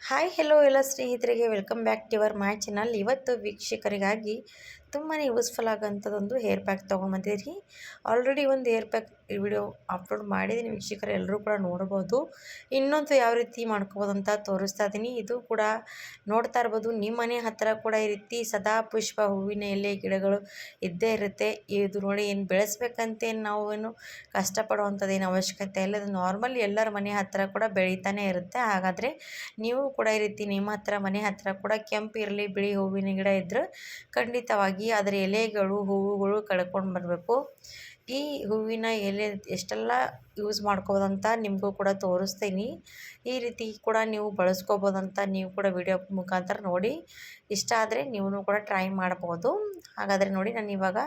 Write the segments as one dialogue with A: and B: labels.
A: Hi hello ಎಲ್ಲ ಸ್ನೇಹಿತರಿಗೆ welcome back to your my channel. ಇವತ್ತು ವೀಕ್ಷಕರಿಗಾಗಿ ತುಂಬಾ ಯೂಸ್ಫುಲ್ ಆಗೋಂಥದ್ದೊಂದು ಹೇರ್ ಪ್ಯಾಕ್ ತೊಗೊಂಬಂದಿರಿ. ಆಲ್ರೆಡಿ ಒಂದು ಹೇರ್ ಪ್ಯಾಕ್ ವಿಡಿಯೋ ಅಪ್ಲೋಡ್ ಮಾಡಿದ್ದೀನಿ ವೀಕ್ಷಕರು, ಎಲ್ಲರೂ ಕೂಡ ನೋಡ್ಬೋದು. ಇನ್ನೊಂದು ಯಾವ ರೀತಿ ಮಾಡ್ಕೋಬೋದು ಅಂತ ತೋರಿಸ್ತಾ ಇದ್ದೀನಿ. ಇದು ಕೂಡ ನೋಡ್ತಾ ಇರ್ಬೋದು, ನಿಮ್ಮ ಮನೆ ಹತ್ತಿರ ಕೂಡ ಈ ರೀತಿ ಸದಾ ಪುಷ್ಪ ಹೂವಿನ ಎಲೆ ಗಿಡಗಳು ಇದ್ದೇ ಇರುತ್ತೆ. ಇದು ನೋಡಿ, ಏನು ಬೆಳೆಸ್ಬೇಕಂತೇನು ನಾವು ಏನು ಕಷ್ಟಪಡುವಂಥದ್ದು ಏನು ಅವಶ್ಯಕತೆ ಇಲ್ಲ. ಅದು ನಾರ್ಮಲ್ ಎಲ್ಲರ ಮನೆ ಹತ್ತಿರ ಕೂಡ ಬೆಳೀತಾನೆ ಇರುತ್ತೆ. ಹಾಗಾದರೆ ನೀವು ಕೂಡ ಈ ರೀತಿ ನಿಮ್ಮ ಹತ್ರ ಮನೆ ಹತ್ತಿರ ಕೂಡ ಕೆಂಪು ಇರಲಿ ಬಿಳಿ ಹೂವಿನ ಗಿಡ ಇದ್ದರೆ ಖಂಡಿತವಾಗಿ ಅದರ ಎಲೆಗಳು ಹೂವುಗಳು ಕಳ್ಕೊಂಡು ಬರಬೇಕು. ಈ ಹೂವಿನ ಎಲೆ ಎಷ್ಟೆಲ್ಲ ಯೂಸ್ ಮಾಡ್ಕೋಬೋದಂತ ನಿಮಗೂ ಕೂಡ ತೋರಿಸ್ತೀನಿ. ಈ ರೀತಿ ಕೂಡ ನೀವು ಬಳಸ್ಕೋಬೋದಂತ ನೀವು ಕೂಡ ವಿಡಿಯೋ ಮುಖಾಂತರ ನೋಡಿ. ಇಷ್ಟ ಆದರೆ ನೀವು ಕೂಡ ಟ್ರೈ ಮಾಡ್ಬೋದು. ಹಾಗಾದರೆ ನೋಡಿ, ನಾನು ಇವಾಗ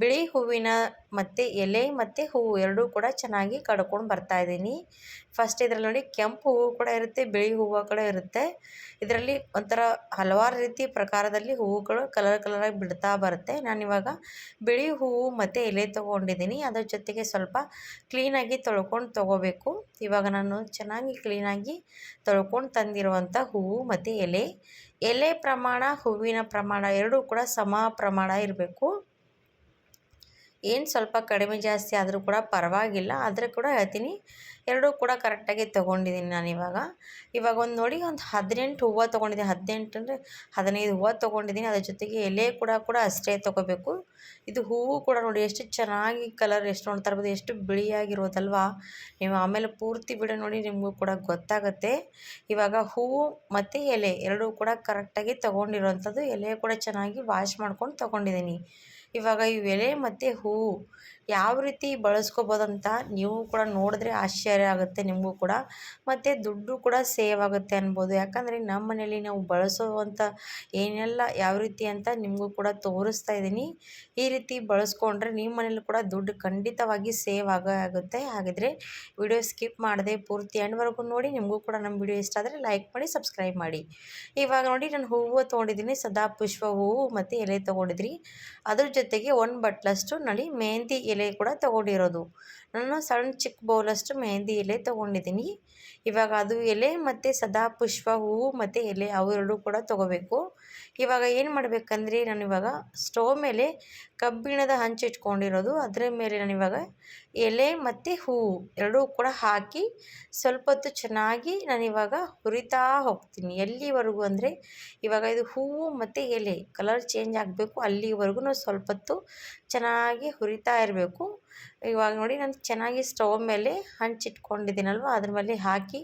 A: ಬಿಳಿ ಹೂವಿನ ಮತ್ತು ಎಲೆ ಮತ್ತು ಹೂವು ಎರಡೂ ಕೂಡ ಚೆನ್ನಾಗಿ ಕಡ್ಕೊಂಡು ಬರ್ತಾಯಿದ್ದೀನಿ. ಫಸ್ಟ್ ಇದರಲ್ಲಿ ನೋಡಿ, ಕೆಂಪು ಹೂವು ಕೂಡ ಇರುತ್ತೆ, ಬಿಳಿ ಹೂವು ಕೂಡ ಇರುತ್ತೆ. ಇದರಲ್ಲಿ ಒಂಥರ ಹಲವಾರು ರೀತಿ ಪ್ರಕಾರದಲ್ಲಿ ಹೂವುಗಳು ಕಲರಾಗಿ ಬಿಡ್ತಾ ಬರುತ್ತೆ. ನಾನಿವಾಗ ಬಿಳಿ ಹೂವು ಮತ್ತು ಎಲೆ ತೊಗೊಂಡಿದ್ದೀನಿ. ಅದರ ಜೊತೆಗೆ ಸ್ವಲ್ಪ ಕ್ಲೀನಾಗಿ ತೊಳ್ಕೊಂಡು ತೊಗೋಬೇಕು. ಇವಾಗ ನಾನು ಚೆನ್ನಾಗಿ ಕ್ಲೀನಾಗಿ ತೊಳ್ಕೊಂಡು ತಂದಿರುವಂಥ ಹೂವು ಮತ್ತು ಎಲೆ ಪ್ರಮಾಣ, ಹೂವಿನ ಪ್ರಮಾಣ ಎರಡೂ ಕೂಡ ಸಮ ಪ್ರಮಾಣ ಇರಬೇಕು. ಏನು ಸ್ವಲ್ಪ ಕಡಿಮೆ ಜಾಸ್ತಿ ಆದರೂ ಕೂಡ ಪರವಾಗಿಲ್ಲ, ಆದರೆ ಕೂಡ ಹೇಳ್ತೀನಿ, ಎರಡೂ ಕೂಡ ಕರೆಕ್ಟಾಗಿ ತೊಗೊಂಡಿದ್ದೀನಿ ನಾನು. ಇವಾಗ ಒಂದು ನೋಡಿ, ಒಂದು 18 ಹೂವು ತೊಗೊಂಡಿದ್ದೀನಿ. 18 ಅಂದರೆ 15 ಹೂವು ತೊಗೊಂಡಿದ್ದೀನಿ. ಅದ್ರ ಜೊತೆಗೆ ಎಲೆ ಕೂಡ ಅಷ್ಟೇ ತೊಗೋಬೇಕು. ಇದು ಹೂವು ಕೂಡ ನೋಡಿ ಎಷ್ಟು ಚೆನ್ನಾಗಿ ಕಲರ್, ಎಷ್ಟು ನೋಡ್ತಾ ಇರ್ಬೋದು, ಎಷ್ಟು ಬಿಳಿಯಾಗಿರೋದಲ್ವಾ. ನೀವು ಆಮೇಲೆ ಪೂರ್ತಿ ವಿಡಿಯೋ ನೋಡಿ, ನಿಮಗೂ ಕೂಡ ಗೊತ್ತಾಗುತ್ತೆ. ಇವಾಗ ಹೂವು ಮತ್ತು ಎಲೆ ಎರಡೂ ಕೂಡ ಕರೆಕ್ಟಾಗಿ ತೊಗೊಂಡಿರೋವಂಥದ್ದು. ಎಲೆ ಕೂಡ ಚೆನ್ನಾಗಿ ವಾಶ್ ಮಾಡ್ಕೊಂಡು ತೊಗೊಂಡಿದ್ದೀನಿ. ಇವಾಗ ಈ ಎಲೆ ಮತ್ತು ಹೂವು ಯಾವ ರೀತಿ ಬಳಸ್ಕೋಬೋದಂತ ನೀವು ಕೂಡ ನೋಡಿದ್ರೆ ಆಶ್ಚರ್ಯ ಆಗುತ್ತೆ ನಿಮಗೂ ಕೂಡ, ಮತ್ತು ದುಡ್ಡು ಕೂಡ ಸೇವ್ ಆಗುತ್ತೆ ಅನ್ಬೋದು. ಯಾಕಂದರೆ ನಮ್ಮ ಮನೇಲಿ ನಾವು ಬಳಸೋವಂಥ ಏನೆಲ್ಲ ಯಾವ ರೀತಿ ಅಂತ ನಿಮಗೂ ಕೂಡ ತೋರಿಸ್ತಾ ಇದ್ದೀನಿ. ಈ ರೀತಿ ಬಳಸ್ಕೊಂಡ್ರೆ ನಿಮ್ಮ ಮನೇಲಿ ಕೂಡ ದುಡ್ಡು ಖಂಡಿತವಾಗಿ ಸೇವ್ ಆಗುತ್ತೆ. ಹಾಗಿದ್ರೆ ವಿಡಿಯೋ ಸ್ಕಿಪ್ ಮಾಡದೆ ಪೂರ್ತಿ ಎಂಡ್ವರೆಗೂ ನೋಡಿ. ನಿಮಗೂ ಕೂಡ ನಮ್ಮ ವಿಡಿಯೋ ಇಷ್ಟ ಆದರೆ ಲೈಕ್ ಮಾಡಿ, ಸಬ್ಸ್ಕ್ರೈಬ್ ಮಾಡಿ. ಇವಾಗ ನೋಡಿ, ನಾನು ಹೂವು ತೊಗೊಂಡಿದ್ದೀನಿ, ಸದಾ ಪುಷ್ಪ ಹೂವು ಮತ್ತು ಎಲೆ ತೊಗೊಂಡಿದ್ರಿ. ಅದ್ರ ಜೊತೆಗೆ ಒಂದು ಬಟ್ಲಷ್ಟು ನೋಡಿ ಮೆಹಂದಿ ಎಲೆ ಕೂಡ ತೊಗೊಂಡಿರೋದು. ನಾನು ಚಿಕ್ಕ ಬೌಲಷ್ಟು ಮೆಹಂದಿ ಎಲೆ ತೊಗೊಂಡಿದ್ದೀನಿ. ಇವಾಗ ಅದು ಎಲೆ ಮತ್ತು ಸದಾ ಪುಷ್ಪ ಹೂವು ಮತ್ತು ಎಲೆ ಅವೆರಡೂ ಕೂಡ ತೊಗೋಬೇಕು. ಇವಾಗ ಏನು ಮಾಡಬೇಕಂದ್ರೆ, ನಾನಿವಾಗ ಸ್ಟವ್ ಮೇಲೆ ಕಬ್ಬಿಣದ ಹಂಚು ಇಟ್ಕೊಂಡಿರೋದು, ಅದರ ಮೇಲೆ ನಾನಿವಾಗ ಎಲೆ ಮತ್ತು ಹೂವು ಎರಡೂ ಕೂಡ ಹಾಕಿ ಸ್ವಲ್ಪ ಹೊತ್ತು ಚೆನ್ನಾಗಿ ನಾನಿವಾಗ ಹುರಿತಾ ಹೋಗ್ತೀನಿ. ಎಲ್ಲಿವರೆಗೂ ಅಂದರೆ, ಇವಾಗ ಇದು ಹೂವು ಮತ್ತು ಎಲೆ ಕಲರ್ ಚೇಂಜ್ ಆಗಬೇಕು, ಅಲ್ಲಿವರೆಗೂ ನಾವು ಸ್ವಲ್ಪ ಹೊತ್ತು ಚೆನ್ನಾಗಿ ಹುರಿತಾ ಇರಬೇಕು. ಇವಾಗ ನೋಡಿ, ನಾನು ಚೆನ್ನಾಗಿ ಸ್ಟವ್ ಮೇಲೆ ಹಂಚಿಟ್ಕೊಂಡಿದ್ದೀನಲ್ವ, ಅದ್ರ ಮೇಲೆ ಹಾಕಿ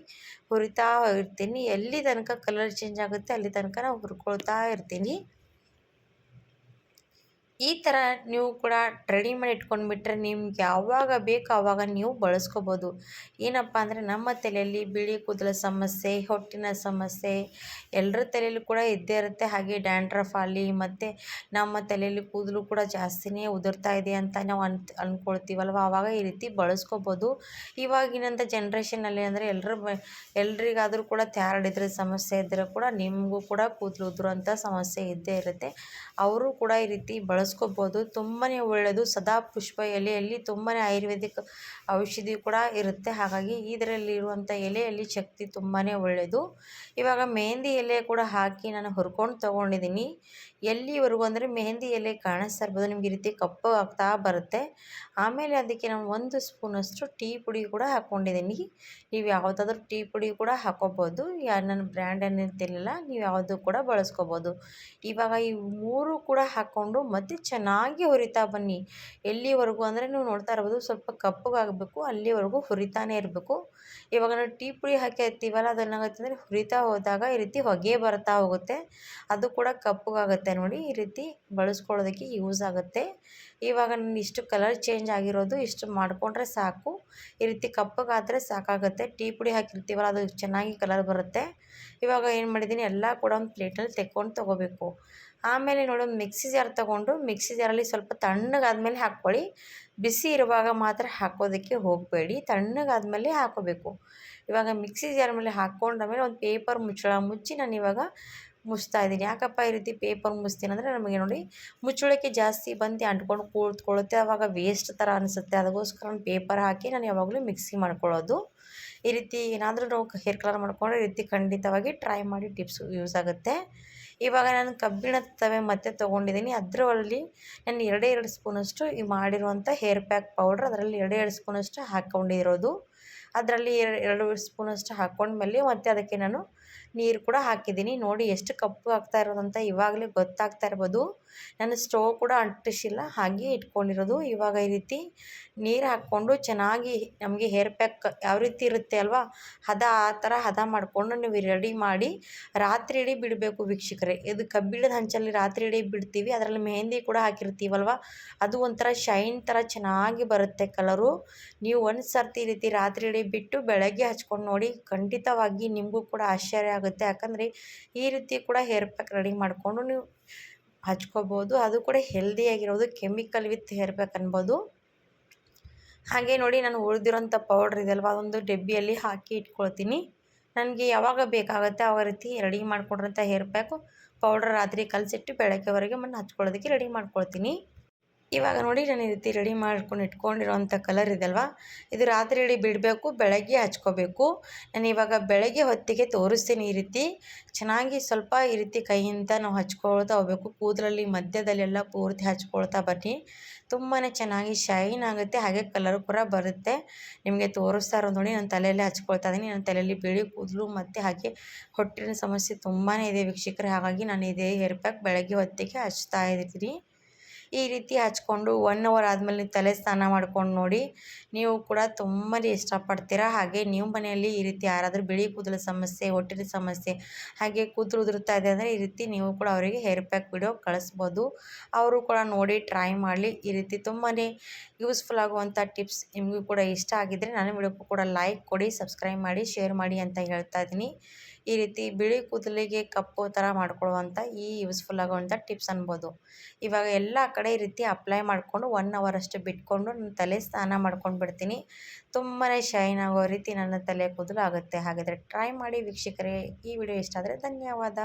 A: ಹುರಿತಾ ಇರ್ತೀನಿ. ಎಲ್ಲಿ ತನಕ ಕಲರ್ ಚೇಂಜ್ ಆಗುತ್ತೆ ಅಲ್ಲಿ ತನಕ ನಾವು ಹುರ್ಕೊಳ್ತಾ ಇರ್ತೀನಿ. ಈ ಥರ ನೀವು ಕೂಡ ರೆಡಿ ಮಾಡಿ ಇಟ್ಕೊಂಡ್ಬಿಟ್ರೆ ನಿಮ್ಗೆ ಯಾವಾಗ ಬೇಕು ಆವಾಗ ನೀವು ಬಳಸ್ಕೋಬೋದು. ಏನಪ್ಪ ಅಂದರೆ, ನಮ್ಮ ತಲೆಯಲ್ಲಿ ಬಿಳಿ ಕೂದಲ ಸಮಸ್ಯೆ, ಹೊಟ್ಟಿನ ಸಮಸ್ಯೆ ಎಲ್ಲರ ತಲೆಯಲ್ಲೂ ಕೂಡ ಇದ್ದೇ ಇರುತ್ತೆ. ಹಾಗೆ ಡ್ಯಾಂಡ್ರಫ್ ಆಗಲಿ, ಮತ್ತು ನಮ್ಮ ತಲೆಯಲ್ಲಿ ಕೂದಲು ಕೂಡ ಜಾಸ್ತಿನೇ ಉದುರ್ತಾ ಇದೆ ಅಂತ ನಾವು ಅಂದ್ಕೊಳ್ತೀವಲ್ವ, ಆವಾಗ ಈ ರೀತಿ ಬಳಸ್ಕೋಬೋದು. ಇವಾಗಿನಂಥ ಜನ್ರೇಷನಲ್ಲಿ ಅಂದರೆ ಎಲ್ರಿಗಾದರೂ ಕೂಡ ಥೈರಾಯ್ಡ್ ಇದ್ರೆ ಸಮಸ್ಯೆ ಇದ್ದರೆ ಕೂಡ ನಿಮಗೂ ಕೂಡ ಕೂದಲು ಉದುರುವಂಥ ಸಮಸ್ಯೆ ಇದ್ದೇ ಇರುತ್ತೆ. ಅವರು ಕೂಡ ಈ ರೀತಿ ಬಳಸ್ಕೋಬೋದು. ತುಂಬಾ ಒಳ್ಳೆಯದು. ಸದಾ ಪುಷ್ಪ ಎಲೆಯಲ್ಲಿ ತುಂಬಾ ಆಯುರ್ವೇದಿಕ್ ಔಷಧಿ ಕೂಡ ಇರುತ್ತೆ. ಹಾಗಾಗಿ ಇದರಲ್ಲಿರುವಂಥ ಎಲೆಯಲ್ಲಿ ಶಕ್ತಿ ತುಂಬಾ ಒಳ್ಳೆಯದು. ಇವಾಗ ಮೆಹಂದಿ ಎಲೆ ಕೂಡ ಹಾಕಿ ನಾನು ಹುರ್ಕೊಂಡು ತೊಗೊಂಡಿದ್ದೀನಿ. ಎಲ್ಲಿವರೆಗೂ ಅಂದರೆ ಮೆಹಂದಿ ಎಲೆ ಕಾಣಿಸ್ತಾ ಇರ್ಬೋದು ನಿಮ್ಗೆ, ಈ ರೀತಿ ಕಪ್ಪು ಆಗ್ತಾ ಬರುತ್ತೆ. ಆಮೇಲೆ ಅದಕ್ಕೆ ನಾನು 1 ಸ್ಪೂನಷ್ಟು ಟೀ ಪುಡಿ ಕೂಡ ಹಾಕ್ಕೊಂಡಿದ್ದೀನಿ. ನೀವು ಯಾವುದಾದ್ರೂ ಟೀ ಪುಡಿ ಕೂಡ ಹಾಕ್ಕೋಬೋದು. ನನ್ನ ಬ್ರ್ಯಾಂಡ್ ಏನಿರ್ತಿಲ್ಲ, ನೀವು ಯಾವುದು ಕೂಡ ಬಳಸ್ಕೋಬೋದು. ಇವಾಗ ಈ 3 ಕೂಡ ಹಾಕ್ಕೊಂಡು ಮತ್ತೆ ಚೆನ್ನಾಗಿ ಹುರಿತಾ ಬನ್ನಿ. ಎಲ್ಲಿವರೆಗೂ ಅಂದರೆ, ನೀವು ನೋಡ್ತಾ ಇರ್ಬೋದು ಸ್ವಲ್ಪ ಕಪ್ಪಗಾಗಬೇಕು, ಅಲ್ಲಿವರೆಗೂ ಹುರಿತಾನೇ ಇರಬೇಕು. ಇವಾಗ ನಾವು ಟೀ ಪುಡಿ ಹಾಕಿರ್ತೀವಲ್ಲ, ಅದೇನಾಗುತ್ತೆ ಅಂದರೆ ಹುರಿತಾ ಹೋದಾಗ ಈ ರೀತಿ ಹೊಗೆ ಬರ್ತಾ ಹೋಗುತ್ತೆ, ಅದು ಕೂಡ ಕಪ್ಪಗಾಗುತ್ತೆ ನೋಡಿ. ಈ ರೀತಿ ಬಳಸ್ಕೊಳ್ಳೋದಕ್ಕೆ ಯೂಸ್ ಆಗುತ್ತೆ. ಇವಾಗ ನಾನು ಇಷ್ಟು ಕಲರ್ ಚೇಂಜ್ ಆಗಿರೋದು ಇಷ್ಟು ಮಾಡಿಕೊಂಡ್ರೆ ಸಾಕು. ಈ ರೀತಿ ಕಪ್ಪಗಾದರೆ ಸಾಕಾಗುತ್ತೆ. ಟೀ ಪುಡಿ ಹಾಕಿರ್ತೀವಲ್ಲ, ಅದು ಚೆನ್ನಾಗಿ ಕಲರ್ ಬರುತ್ತೆ. ಇವಾಗ ಏನು ಮಾಡಿದ್ದೀನಿ, ಎಲ್ಲ ಕೂಡ ಒಂದು ಪ್ಲೇಟಲ್ಲಿ ತೊಗೋಬೇಕು. ಆಮೇಲೆ ನೋಡಿ, ಒಂದು ಮಿಕ್ಸಿ ಜಾರ್ ತೊಗೊಂಡು ಮಿಕ್ಸಿ ಜಾರಲ್ಲಿ ಸ್ವಲ್ಪ ತಣ್ಣಗಾದ್ಮೇಲೆ ಹಾಕ್ಕೊಳ್ಳಿ. ಬಿಸಿ ಇರುವಾಗ ಮಾತ್ರ ಹಾಕೋದಕ್ಕೆ ಹೋಗಬೇಡಿ, ತಣ್ಣಗಾದ್ಮೇಲೆ ಹಾಕೋಬೇಕು. ಇವಾಗ ಮಿಕ್ಸಿ ಜಾರ್ ಮೇಲೆ ಹಾಕ್ಕೊಂಡಾದ್ಮೇಲೆ ಒಂದು ಪೇಪರ್ ಮುಚ್ಚಳ ಮುಚ್ಚಿ ನಾನು ಇವಾಗ ಮುಚ್ತಾ ಇದ್ದೀನಿ. ಯಾಕಪ್ಪ ಈ ರೀತಿ ಪೇಪರ್ ಮುಚ್ತೀನಿ ಅಂದರೆ, ನಮಗೆ ನೋಡಿ ಮುಚ್ಚಳಕ್ಕೆ ಜಾಸ್ತಿ ಬಂದು ಅಂಟ್ಕೊಂಡು ಕೂತ್ಕೊಳ್ಳುತ್ತೆ, ಆವಾಗ ವೇಸ್ಟ್ ಥರ ಅನಿಸುತ್ತೆ. ಅದಕ್ಕೋಸ್ಕರ ಒಂದು ಪೇಪರ್ ಹಾಕಿ ನಾನು ಯಾವಾಗಲೂ ಮಿಕ್ಸಿ ಮಾಡ್ಕೊಳ್ಳೋದು. ಈ ರೀತಿ ಏನಾದರೂ ನಾವು ಹೇರ್ ಕಲರ್ ಮಾಡ್ಕೊಂಡ್ರೆ ಈ ರೀತಿ ಖಂಡಿತವಾಗಿ ಟ್ರೈ ಮಾಡಿ, ಟಿಪ್ಸ್ ಯೂಸ್ ಆಗುತ್ತೆ. ಇವಾಗ ನಾನು ಕಬ್ಬಿಣದ ತವೆ ಮತ್ತೆ ತೊಗೊಂಡಿದ್ದೀನಿ. ಅದರಲ್ಲಿ ನಾನು 2 ಸ್ಪೂನಷ್ಟು ಈ ಮಾಡಿರುವಂಥ ಹೇರ್ ಪ್ಯಾಕ್ ಪೌಡ್ರ್ ಅದರಲ್ಲಿ 2 ಸ್ಪೂನಷ್ಟು ಹಾಕ್ಕೊಂಡಿರೋದು. ಅದರಲ್ಲಿ 2 ಸ್ಪೂನಷ್ಟು ಹಾಕ್ಕೊಂಡ್ಮೇಲೆ ಮತ್ತೆ ಅದಕ್ಕೆ ನಾನು ನೀರು ಕೂಡ ಹಾಕಿದ್ದೀನಿ. ನೋಡಿ ಎಷ್ಟು ಕಪ್ಪು ಆಗ್ತಾ ಇರೋದಂತ ಇವಾಗಲೇ ಗೊತ್ತಾಗ್ತಾ ಇರ್ಬೋದು. ನಾನು ಸ್ಟವ್ ಕೂಡ ಅಂಟಿಸಿಲ್ಲ, ಹಾಗೆ ಇಟ್ಕೊಂಡಿರೋದು. ಇವಾಗ ಈ ರೀತಿ ನೀರು ಹಾಕ್ಕೊಂಡು ಚೆನ್ನಾಗಿ ನಮಗೆ ಹೇರ್ ಪ್ಯಾಕ್ ಯಾವ ರೀತಿ ಇರುತ್ತೆ ಅಲ್ವಾ, ಆ ಥರ ಹದ ಮಾಡಿಕೊಂಡು ನೀವು ರೆಡಿ ಮಾಡಿ ರಾತ್ರಿ ಇಡೀ ಬಿಡಬೇಕು ವೀಕ್ಷಕರೇ. ಇದು ಕಬ್ಬಿಣದ ಹಂಚಲ್ಲಿ ರಾತ್ರಿ ಇಡೀ ಬಿಡ್ತೀವಿ, ಅದರಲ್ಲಿ ಮೆಹಂದಿ ಕೂಡ ಹಾಕಿರ್ತೀವಲ್ವ, ಅದು ಒಂಥರ ಶೈನ್ ಥರ ಚೆನ್ನಾಗಿ ಬರುತ್ತೆ ಕಲರು. ನೀವು ಒಂದು ಸರ್ತಿ ಈ ರೀತಿ ರಾತ್ರಿ ಇಡೀ ಬಿಟ್ಟು ಬೆಳಗ್ಗೆ ಹಚ್ಕೊಂಡು ನೋಡಿ, ಖಂಡಿತವಾಗಿ ನಿಮಗೂ ಕೂಡ ಆಶ್ಚರ್ಯ ಆಗುತ್ತೆ. ಯಾಕಂದರೆ ಈ ರೀತಿ ಕೂಡ ಹೇರ್ ಪ್ಯಾಕ್ ರೆಡಿ ಮಾಡಿಕೊಂಡು ನೀವು ಹಚ್ಕೋಬೋದು. ಅದು ಕೂಡ ಹೆಲ್ದಿಯಾಗಿರೋದು, ಕೆಮಿಕಲ್ ವಿತ್ ಹೇರ್ ಪ್ಯಾಕ್ ಅನ್ಬೋದು. ಹಾಗೆ ನೋಡಿ, ನಾನು ಉಳಿದಿರೋಂಥ ಪೌಡ್ರ್ ಇದೆಯಲ್ವ, ಅದೊಂದು ಡಬ್ಬಿಯಲ್ಲಿ ಹಾಕಿ ಇಟ್ಕೊಳ್ತೀನಿ. ನನಗೆ ಯಾವಾಗ ಬೇಕಾಗುತ್ತೆ ಆವಾಗ ರೀತಿ ರೆಡಿ ಮಾಡ್ಕೊಂಡಿರೋಂಥ ಹೇರ್ ಪ್ಯಾಕು ಪೌಡ್ರ್ ರಾತ್ರಿ ಕಲಸಿಟ್ಟು ಬೆಳಗ್ಗೆವರೆಗೆ ಹಚ್ಕೊಳ್ಳೋದಕ್ಕೆ ರೆಡಿ ಮಾಡ್ಕೊಳ್ತೀನಿ. ಇವಾಗ ನೋಡಿ, ನಾನು ಈ ರೀತಿ ರೆಡಿ ಮಾಡ್ಕೊಂಡು ಇಟ್ಕೊಂಡಿರೋಂಥ ಕಲರ್ ಇದೆಯಲ್ವ, ಇದು ರಾತ್ರಿ ಇಡೀ ಬಿಡಬೇಕು, ಬೆಳಗ್ಗೆ ಹಚ್ಕೋಬೇಕು. ನಾನು ಇವಾಗ ಬೆಳಗ್ಗೆ ಹೊತ್ತಿಗೆ ತೋರಿಸ್ತೀನಿ. ಈ ರೀತಿ ಚೆನ್ನಾಗಿ ಸ್ವಲ್ಪ ಈ ರೀತಿ ಕೈಯಿಂದ ನಾವು ಹಚ್ಕೊಳ್ತಾ ಹೋಗಬೇಕು. ಕೂದಲಲ್ಲಿ ಮಧ್ಯದಲ್ಲೆಲ್ಲ ಪೂರ್ತಿ ಹಚ್ಕೊಳ್ತಾ ಬನ್ನಿ. ತುಂಬಾ ಚೆನ್ನಾಗಿ ಶೈನ್ ಆಗುತ್ತೆ, ಹಾಗೆ ಕಲರ್ ಕೂಡ ಬರುತ್ತೆ. ನಿಮಗೆ ತೋರಿಸ್ತಾ ಇರೋದು ನೋಡಿ, ನಾನು ತಲೆಯಲ್ಲೇ ಹಚ್ಕೊಳ್ತಾ ಇದ್ದೀನಿ. ನನ್ನ ತಲೆಯಲ್ಲಿ ಬಿಳಿ ಕೂದಲು ಮತ್ತು ಹಾಗೆ ಹೊಟ್ಟಿನ ಸಮಸ್ಯೆ ತುಂಬಾ ಇದೆ ವೀಕ್ಷಕರೇ. ಹಾಗಾಗಿ ನಾನು ಇದೇ ಹೇರ್ ಪ್ಯಾಕ್ ಬೆಳಗ್ಗೆ ಹೊತ್ತಿಗೆ ಹಚ್ತಾ ಇದ್ದೀನಿ. ಈ ರೀತಿ ಹಚ್ಕೊಂಡು 1 ಅವರ್ ಆದಮೇಲೆ ನೀವು ತಲೆ ಸ್ನಾನ ಮಾಡ್ಕೊಂಡು ನೋಡಿ, ನೀವು ಕೂಡ ತುಂಬಾ ಇಷ್ಟಪಡ್ತೀರಾ. ಹಾಗೆ ನೀವು ಮನೆಯಲ್ಲಿ ಈ ರೀತಿ ಯಾರಾದರೂ ಬಿಳಿ ಕೂದಲ ಸಮಸ್ಯೆ, ಹೊಟ್ಟಿನ ಸಮಸ್ಯೆ, ಹಾಗೆ ಕೂದಲು ಉದುರುತ್ತಾ ಇದೆ ಅಂದರೆ ಈ ರೀತಿ ನೀವು ಕೂಡ ಅವರಿಗೆ ಹೇರ್ ಪ್ಯಾಕ್ ವಿಡಿಯೋ ಕಳಿಸ್ಬೋದು. ಅವರು ಕೂಡ ನೋಡಿ ಟ್ರೈ ಮಾಡಲಿ. ಈ ರೀತಿ ತುಂಬಾ ಯೂಸ್ಫುಲ್ ಆಗುವಂಥ ಟಿಪ್ಸ್ ನಿಮಗೂ ಕೂಡ ಇಷ್ಟ ಆಗಿದ್ದರೆ ನನ್ನ ವಿಡಿಯೋಕ್ಕೂ ಕೂಡ ಲೈಕ್ ಕೊಡಿ, ಸಬ್ಸ್ಕ್ರೈಬ್ ಮಾಡಿ, ಶೇರ್ ಮಾಡಿ ಅಂತ ಹೇಳ್ತಾ ಇದ್ದೀನಿ. ಈ ರೀತಿ ಬಿಳಿ ಕೂದಲಿಗೆ ಕಪ್ಪು ಥರ ಮಾಡ್ಕೊಳ್ಳುವಂಥ ಈ ಯೂಸ್ಫುಲ್ ಆಗುವಂಥ ಟಿಪ್ಸ್ ಅನ್ಬೋದು. ಇವಾಗ ಎಲ್ಲ ಕಡೆ ಈ ರೀತಿ ಅಪ್ಲೈ ಮಾಡಿಕೊಂಡು 1 ಅವರ್ ಅಷ್ಟು ಬಿಟ್ಕೊಂಡು ನನ್ನ ತಲೆ ಸ್ನಾನ ಮಾಡ್ಕೊಂಡು ಬಿಡ್ತೀನಿ. ತುಂಬಾ ಶೈನ್ ಆಗೋ ರೀತಿ ನನ್ನ ತಲೆ ಕೂದಲು ಆಗುತ್ತೆ. ಹಾಗಾದರೆ ಟ್ರೈ ಮಾಡಿ ವೀಕ್ಷಕರೇ. ಈ ವಿಡಿಯೋ ಇಷ್ಟ ಆದರೆ ಧನ್ಯವಾದ.